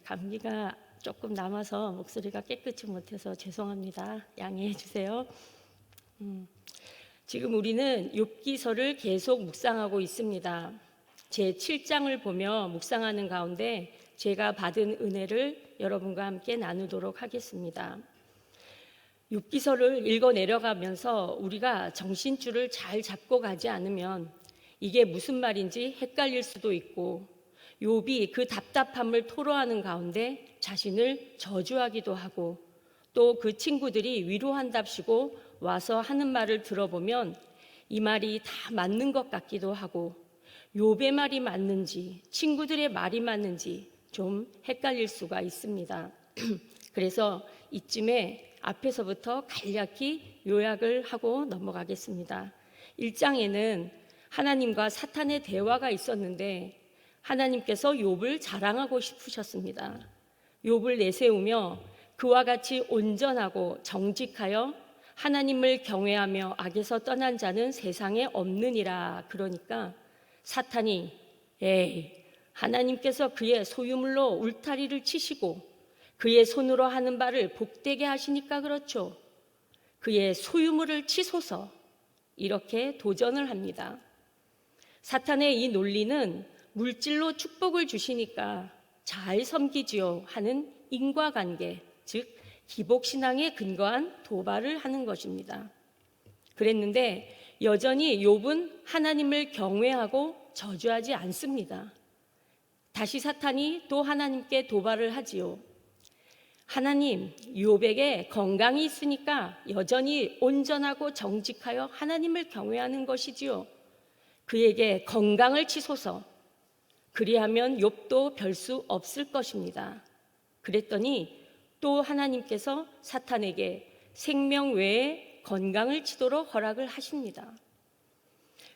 감기가 조금 남아서 목소리가 깨끗이 못해서 죄송합니다. 양해해 주세요. 지금 우리는 욥기서를 계속 묵상하고 있습니다. 제 7장을 보며 묵상하는 가운데 제가 받은 은혜를 여러분과 함께 나누도록 하겠습니다. 욥기서를 읽어 내려가면서 우리가 정신줄을 잘 잡고 가지 않으면 이게 무슨 말인지 헷갈릴 수도 있고, 욥이 그 답답함을 토로하는 가운데 자신을 저주하기도 하고, 또 그 친구들이 위로한답시고 와서 하는 말을 들어보면 이 말이 다 맞는 것 같기도 하고, 욥의 말이 맞는지 친구들의 말이 맞는지 좀 헷갈릴 수가 있습니다. 그래서 이쯤에 앞에서부터 간략히 요약을 하고 넘어가겠습니다. 1장에는 하나님과 사탄의 대화가 있었는데 하나님께서 욥을 자랑하고 싶으셨습니다. 욥을 내세우며 그와 같이 온전하고 정직하여 하나님을 경외하며 악에서 떠난 자는 세상에 없느니라. 그러니까 사탄이 하나님께서 그의 소유물로 울타리를 치시고 그의 손으로 하는 바를 복되게 하시니까 그렇죠. 그의 소유물을 치소서, 이렇게 도전을 합니다. 사탄의 이 논리는 물질로 축복을 주시니까 잘 섬기지요 하는 인과관계, 즉 기복신앙에 근거한 도발을 하는 것입니다. 그랬는데 여전히 욥은 하나님을 경외하고 저주하지 않습니다. 다시 사탄이 또 하나님께 도발을 하지요. 하나님, 욥에게 건강이 있으니까 여전히 온전하고 정직하여 하나님을 경외하는 것이지요. 그에게 건강을 치소서. 그리하면 욥도 별 수 없을 것입니다. 그랬더니 또 하나님께서 사탄에게 생명 외에 건강을 치도록 허락을 하십니다.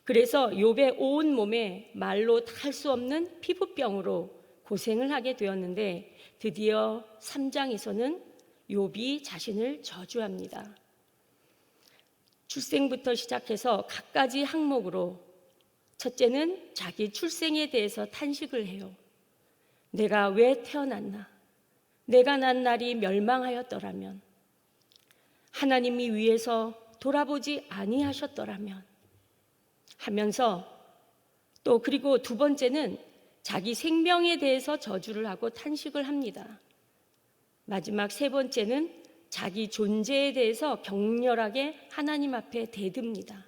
그래서 욥의 온 몸에 말로 다 할 수 없는 피부병으로 고생을 하게 되었는데 드디어 3장에서는 욥이 자신을 저주합니다. 출생부터 시작해서 갖가지 항목으로 첫째는 자기 출생에 대해서 탄식을 해요. 내가 왜 태어났나? 내가 난 날이 멸망하였더라면, 하나님이 위에서 돌아보지 아니하셨더라면 하면서, 또 그리고 두 번째는 자기 생명에 대해서 저주를 하고 탄식을 합니다. 마지막 세 번째는 자기 존재에 대해서 격렬하게 하나님 앞에 대듭니다.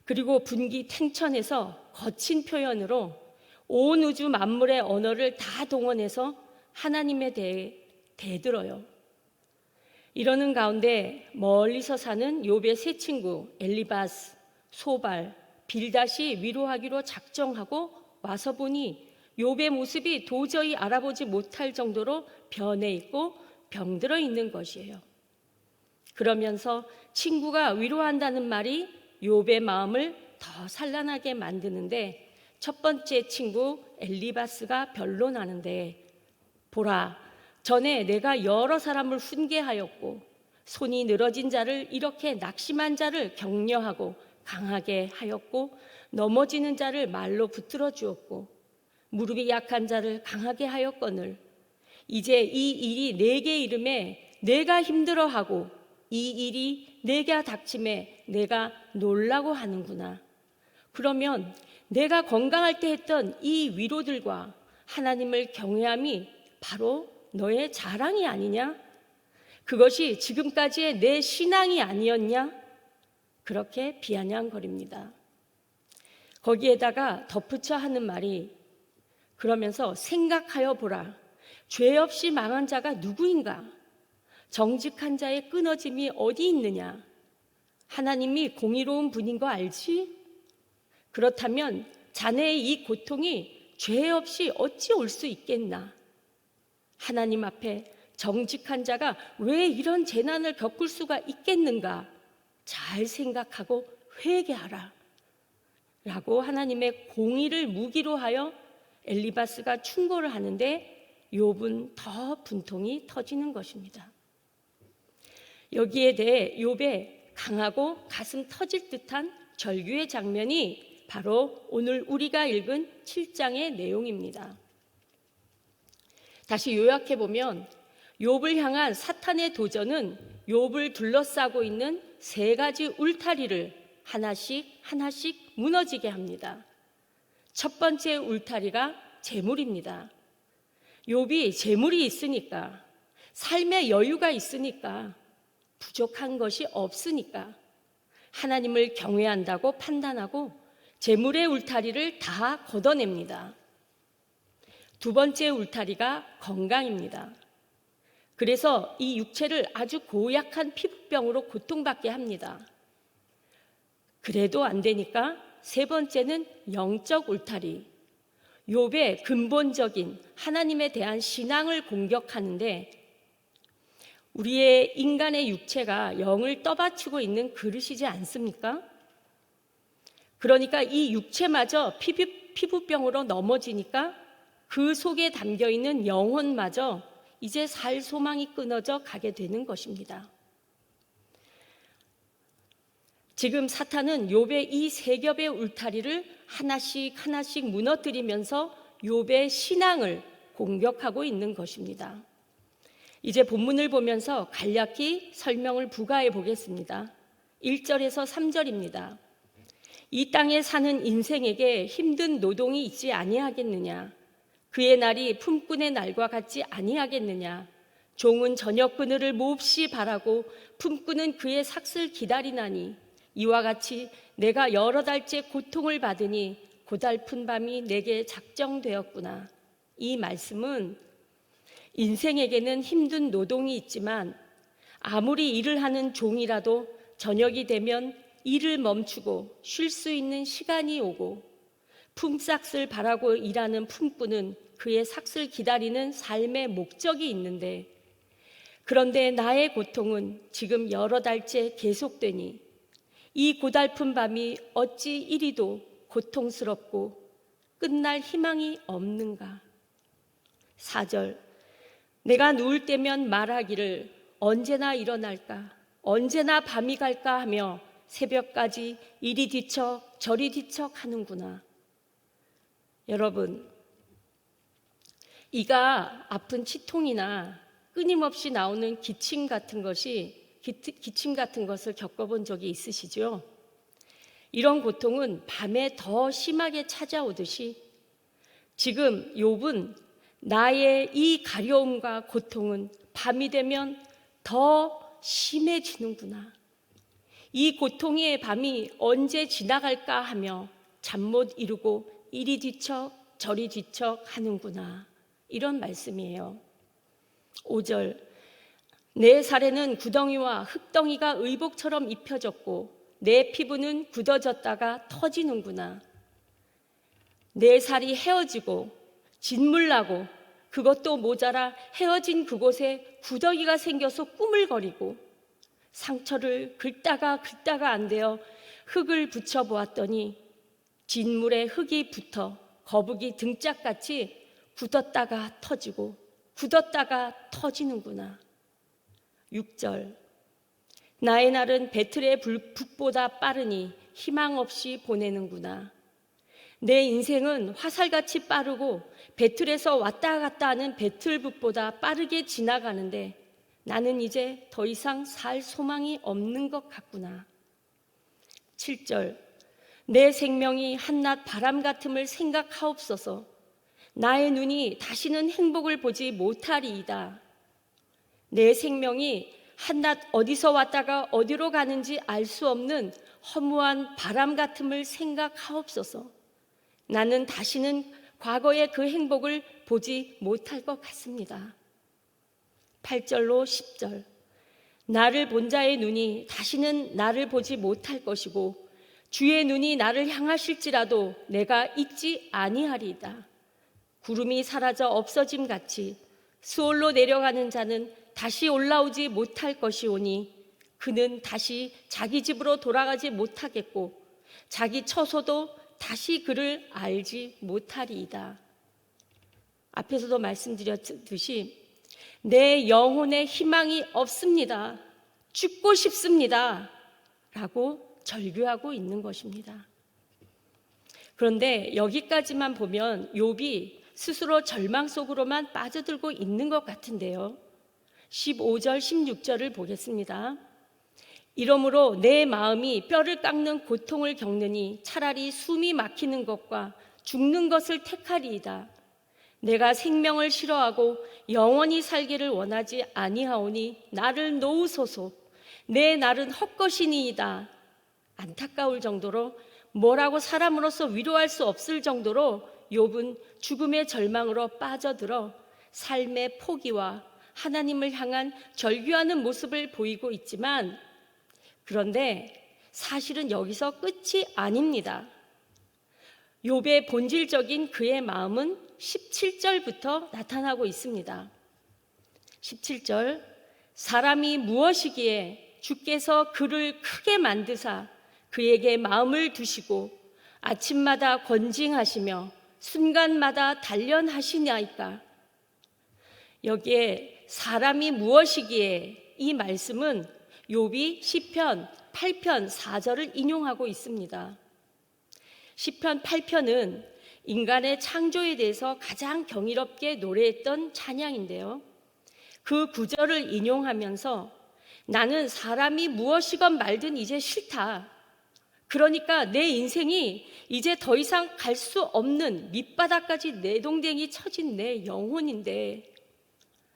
그리고 분기탱천에서 거친 표현으로 온 우주 만물의 언어를 다 동원해서 하나님에 대해 대들어요. 이러는 가운데 멀리서 사는 욥의 세 친구 엘리바스, 소발, 빌닷이 위로하기로 작정하고 와서 보니 욥의 모습이 도저히 알아보지 못할 정도로 변해 있고 병들어 있는 것이에요. 그러면서 친구가 위로한다는 말이 욥의 마음을 더 산란하게 만드는데, 첫 번째 친구 엘리바스가 변론하는데, 보라, 전에 내가 여러 사람을 훈계하였고 손이 늘어진 자를 이렇게 낙심한 자를 격려하고 강하게 하였고 넘어지는 자를 말로 붙들어 주었고 무릎이 약한 자를 강하게 하였거늘 이제 이 일이 내게 이름에 내가 힘들어하고 이 일이 내가 닥침에 내가 놀라고 하는구나. 그러면 내가 건강할 때 했던 이 위로들과 하나님을 경외함이 바로 너의 자랑이 아니냐? 그것이 지금까지의 내 신앙이 아니었냐? 그렇게 비아냥거립니다. 거기에다가 덧붙여 하는 말이, 그러면서 생각하여 보라. 죄 없이 망한 자가 누구인가? 정직한 자의 끊어짐이 어디 있느냐? 하나님이 공의로운 분인 거 알지? 그렇다면 자네의 이 고통이 죄 없이 어찌 올 수 있겠나? 하나님 앞에 정직한 자가 왜 이런 재난을 겪을 수가 있겠는가? 잘 생각하고 회개하라. 라고 하나님의 공의를 무기로 하여 엘리바스가 충고를 하는데 욥은 더 분통이 터지는 것입니다. 여기에 대해 욥의 강하고 가슴 터질 듯한 절규의 장면이 바로 오늘 우리가 읽은 7장의 내용입니다. 다시 요약해 보면 욥을 향한 사탄의 도전은 욥을 둘러싸고 있는 세 가지 울타리를 하나씩 무너지게 합니다. 첫 번째 울타리가 재물입니다. 욥이 재물이 있으니까, 삶의 여유가 있으니까, 부족한 것이 없으니까 하나님을 경외한다고 판단하고 재물의 울타리를 다 걷어냅니다. 두 번째 울타리가 건강입니다. 그래서 이 육체를 아주 고약한 피부병으로 고통받게 합니다. 그래도 안 되니까 세 번째는 영적 울타리. 욥의 근본적인 하나님에 대한 신앙을 공격하는데, 우리의 인간의 육체가 영을 떠받치고 있는 그릇이지 않습니까? 그러니까 이 육체마저 피부병으로 넘어지니까 그 속에 담겨있는 영혼마저 이제 살 소망이 끊어져 가게 되는 것입니다. 지금 사탄은 욥의 이 세 겹의 울타리를 하나씩 무너뜨리면서 욥의 신앙을 공격하고 있는 것입니다. 이제 본문을 보면서 간략히 설명을 부가해 보겠습니다. 1절에서 3절입니다. 이 땅에 사는 인생에게 힘든 노동이 있지 아니하겠느냐? 그의 날이 품꾼의 날과 같지 아니하겠느냐? 종은 저녁 그늘을 몹시 바라고 품꾼은 그의 삭슬 기다리나니 이와 같이 내가 여러 달째 고통을 받으니 고달픈 밤이 내게 작정되었구나. 이 말씀은 인생에게는 힘든 노동이 있지만 아무리 일을 하는 종이라도 저녁이 되면 일을 멈추고 쉴 수 있는 시간이 오고 품삯을 바라고 일하는 품꾼은 그의 삭슬 기다리는 삶의 목적이 있는데, 그런데 나의 고통은 지금 여러 달째 계속되니 이 고달픈 밤이 어찌 이리도 고통스럽고 끝날 희망이 없는가. 4절, 내가 누울 때면 말하기를 언제나 일어날까, 언제나 밤이 갈까 하며 새벽까지 이리 뒤척 저리 뒤척 하는구나. 여러분, 이가 아픈 치통이나 끊임없이 나오는 기침 같은 것을 겪어본 적이 있으시죠? 이런 고통은 밤에 더 심하게 찾아오듯이 지금 욥은 나의 이 가려움과 고통은 밤이 되면 더 심해지는구나. 이 고통의 밤이 언제 지나갈까 하며 잠 못 이루고 이리 뒤척 저리 뒤척 하는구나. 이런 말씀이에요. 5절, 내 살에는 구덩이와 흙덩이가 의복처럼 입혀졌고 내 피부는 굳어졌다가 터지는구나. 내 살이 헤어지고 진물나고 그것도 모자라 헤어진 그곳에 구더기가 생겨서 꾸물거리고 상처를 긁다가 안 되어 흙을 붙여보았더니 진물에 흙이 붙어 거북이 등짝같이 굳었다가 터지고 굳었다가 터지는구나. 6절, 나의 날은 배틀의 북보다 빠르니 희망 없이 보내는구나. 내 인생은 화살같이 빠르고 배틀에서 왔다 갔다 하는 배틀북보다 빠르게 지나가는데 나는 이제 더 이상 살 소망이 없는 것 같구나. 7절, 내 생명이 한낮 바람 같음을 생각하옵소서. 나의 눈이 다시는 행복을 보지 못하리이다. 내 생명이 한낮 어디서 왔다가 어디로 가는지 알 수 없는 허무한 바람 같음을 생각하옵소서. 나는 다시는 과거의 그 행복을 보지 못할 것 같습니다. 8절로 10절, 나를 본 자의 눈이 다시는 나를 보지 못할 것이고 주의 눈이 나를 향하실지라도 내가 잊지 아니하리이다. 구름이 사라져 없어짐 같이 수월로 내려가는 자는 다시 올라오지 못할 것이오니 그는 다시 자기 집으로 돌아가지 못하겠고 자기 처소도 다시 그를 알지 못하리이다. 앞에서도 말씀드렸듯이 내 영혼에 희망이 없습니다. 죽고 싶습니다. 라고 절규하고 있는 것입니다. 그런데 여기까지만 보면 욥이 스스로 절망 속으로만 빠져들고 있는 것 같은데요. 15절, 16절을 보겠습니다. 이러므로 내 마음이 뼈를 깎는 고통을 겪느니 차라리 숨이 막히는 것과 죽는 것을 택하리이다. 내가 생명을 싫어하고 영원히 살기를 원하지 아니하오니 나를 놓으소서. 내 날은 헛것이니이다. 안타까울 정도로, 뭐라고 사람으로서 위로할 수 없을 정도로 욥은 죽음의 절망으로 빠져들어 삶의 포기와 하나님을 향한 절규하는 모습을 보이고 있지만, 그런데 사실은 여기서 끝이 아닙니다. 욥의 본질적인 그의 마음은 17절부터 나타나고 있습니다. 17절, 사람이 무엇이기에 주께서 그를 크게 만드사 그에게 마음을 두시고 아침마다 권징하시며 순간마다 단련하시나이까. 여기에 사람이 무엇이기에, 이 말씀은 욥이 시편 8편 4절을 인용하고 있습니다. 시편 8편은 인간의 창조에 대해서 가장 경이롭게 노래했던 찬양인데요. 그 구절을 인용하면서 나는 사람이 무엇이건 말든 이제 싫다. 그러니까 내 인생이 이제 더 이상 갈 수 없는 밑바닥까지 내동댕이 쳐진 내 영혼인데,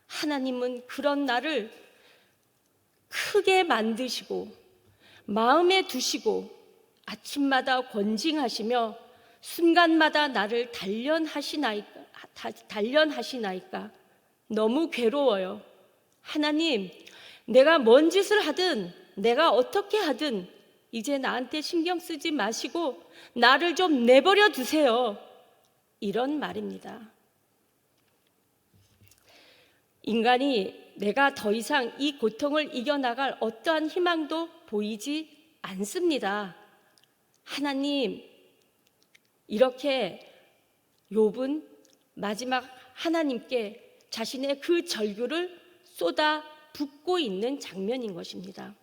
하나님은 그런 나를 크게 만드시고 마음에 두시고 아침마다 권징하시며 순간마다 나를 단련하시나이까. 너무 괴로워요. 하나님, 내가 뭔 짓을 하든 내가 어떻게 하든 이제 나한테 신경 쓰지 마시고 나를 좀 내버려 두세요. 이런 말입니다. 인간이 내가 더 이상 이 고통을 이겨나갈 어떠한 희망도 보이지 않습니다. 하나님, 이렇게 욥은 마지막 하나님께 자신의 그 절규를 쏟아 붓고 있는 장면인 것입니다.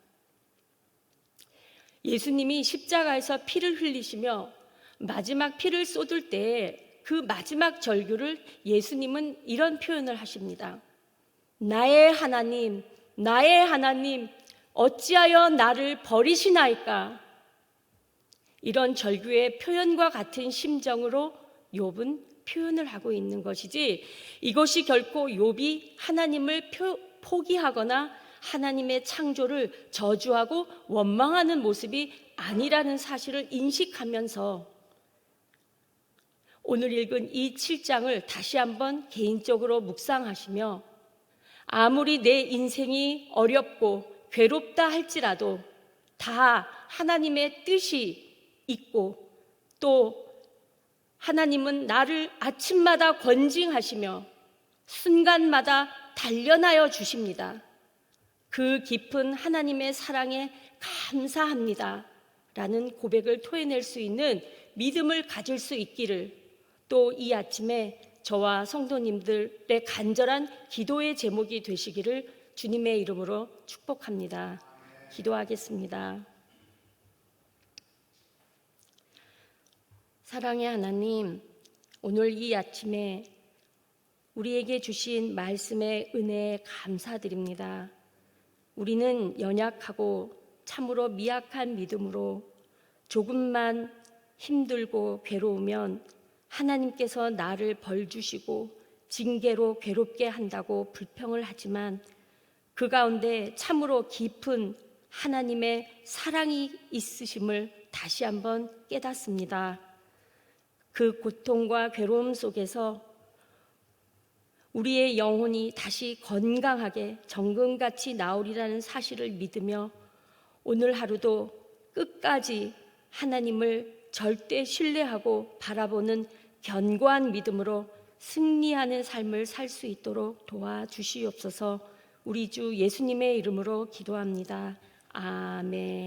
예수님이 십자가에서 피를 흘리시며 마지막 피를 쏟을 때 그 마지막 절규를 예수님은 이런 표현을 하십니다. 나의 하나님, 나의 하나님, 어찌하여 나를 버리시나이까. 이런 절규의 표현과 같은 심정으로 욥은 표현을 하고 있는 것이지, 이것이 결코 욥이 하나님을 포기하거나 하나님의 창조를 저주하고 원망하는 모습이 아니라는 사실을 인식하면서 오늘 읽은 이 7장을 다시 한번 개인적으로 묵상하시며, 아무리 내 인생이 어렵고 괴롭다 할지라도 다 하나님의 뜻이 있고, 또 하나님은 나를 아침마다 권징하시며 순간마다 단련하여 주십니다. 그 깊은 하나님의 사랑에 감사합니다 라는 고백을 토해낼 수 있는 믿음을 가질 수 있기를, 또 이 아침에 저와 성도님들의 간절한 기도의 제목이 되시기를 주님의 이름으로 축복합니다. 기도하겠습니다. 사랑의 하나님, 오늘 이 아침에 우리에게 주신 말씀의 은혜에 감사드립니다. 우리는 연약하고 참으로 미약한 믿음으로 조금만 힘들고 괴로우면 하나님께서 나를 벌 주시고 징계로 괴롭게 한다고 불평을 하지만, 그 가운데 참으로 깊은 하나님의 사랑이 있으심을 다시 한번 깨닫습니다. 그 고통과 괴로움 속에서 우리의 영혼이 다시 건강하게 정금같이 나오리라는 사실을 믿으며 오늘 하루도 끝까지 하나님을 절대 신뢰하고 바라보는 견고한 믿음으로 승리하는 삶을 살 수 있도록 도와주시옵소서. 우리 주 예수님의 이름으로 기도합니다. 아멘.